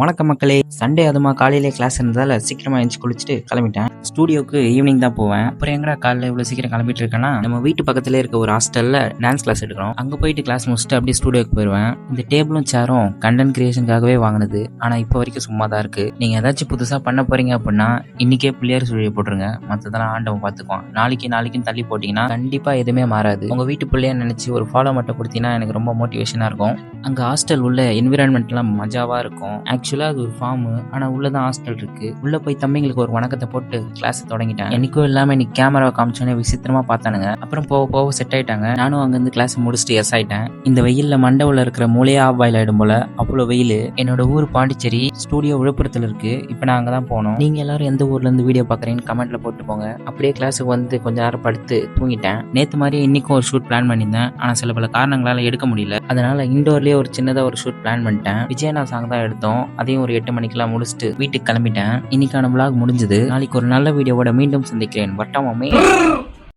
வணக்கம் மக்களே. சண்டே அதுமா காலையிலே கிளாஸ் இருந்ததால சீக்கிரமா எழுந்து குளிச்சுட்டு கிளம்பிட்டேன். ஸ்டூடியோக்கு ஈவினிங் தான் போவேன். அப்புறம் எங்கடா காலையில இவ்வளவு சீக்கிரம் கிளம்பிட்டு இருக்கேன்னா, நம்ம வீட்டு பக்கத்துல இருக்க ஒரு ஹாஸ்டல்ல டான்ஸ் கிளாஸ் எடுக்கிறோம். அங்க போயிட்டு கிளாஸ் முடிச்சுட்டு அப்படியே ஸ்டூடியோக்கு போயிடுவேன். இந்த டேபிளும் சேரும் கண்டென்ட் கிரியேஷனுக்காகவே வாங்கினது. ஆனா இப்போ வரைக்கும் சும்மா தான் இருக்கு. நீங்க ஏதாச்சும் புதுசா பண்ண போறீங்க அப்படின்னா இன்னைக்கே பிள்ளையார் சுழியை போட்டுருங்க. மத்ததெல்லாம் ஆண்டவன் பாத்துக்குவான். நாளைக்குன்னு தள்ளி போட்டீங்கன்னா கண்டிப்பா எதுவுமே மாறாது. உங்க வீட்டு பிள்ளையா நினைச்சு ஒரு ஃபாலோ மட்டும் கொடுத்தீங்கன்னா எனக்கு ரொம்ப மோட்டிவேஷனா இருக்கும். அங்க ஹாஸ்டல் உள்ள என்விரான்மெண்ட் எல்லாம் மஜாவா இருக்கும். ஆக்சுவலா அது ஒரு ஃபார்ம், ஆனா உள்ளதான் ஹாஸ்டல் இருக்கு. உள்ள போய் தம்பிங்களுக்கு ஒரு வணக்கத்தை போட்டு கிளாஸ் தொடங்கிட்டேன். என்னைக்கும் இல்லாம இன்னைக்கு கேமராவை காமிச்சோன்னே விசித்திரமா பார்த்தானுங்க. அப்புறம் போக போக செட் ஆயிட்டாங்க. நானும் அங்கிருந்து கிளாஸ் முடிச்சுட்டு எஸ் ஆயிட்டேன். இந்த வெயில்ல மண்டவுல இருக்கிற மூளையே ஆஃப் பாயில் ஆயிடும் போல, அவ்வளவு வெயில். என்னோட ஊர் பாண்டிச்சேரி, ஸ்டூடியோ விழுப்புரத்துல இருக்கு. இப்ப நான் அங்கதான் போனோம். நீங்க எல்லாரும் எந்த ஊர்ல இருந்து வீடியோ பாக்குறீங்கன்னு கமெண்ட்ல போட்டு போங்க. அப்படியே கிளாஸுக்கு வந்து கொஞ்ச நேரம் படுத்து தூங்கிட்டேன். நேத்து மாதிரி இன்னைக்கும் ஒரு ஷூட் பிளான் பண்ணியிருந்தேன். ஆனா சில பல காரணங்களால எடுக்க முடியல. அதனால இண்டோர்லயே ஒரு சின்னதா ஒரு ஷூட் பிளான் பண்ணிட்டேன். விஜயனா சாங் தான் எடுத்தோம். அதையும் ஒரு 8 மணிக்கெல்லாம் முடிச்சுட்டு வீட்டுக்கு கிளம்பிட்டேன். இன்னைக்கான vlog முடிஞ்சது. நாளைக்கு ஒரு நல்ல வீடியோவோட மீண்டும் சந்திக்கிறேன். வட்டமாமே.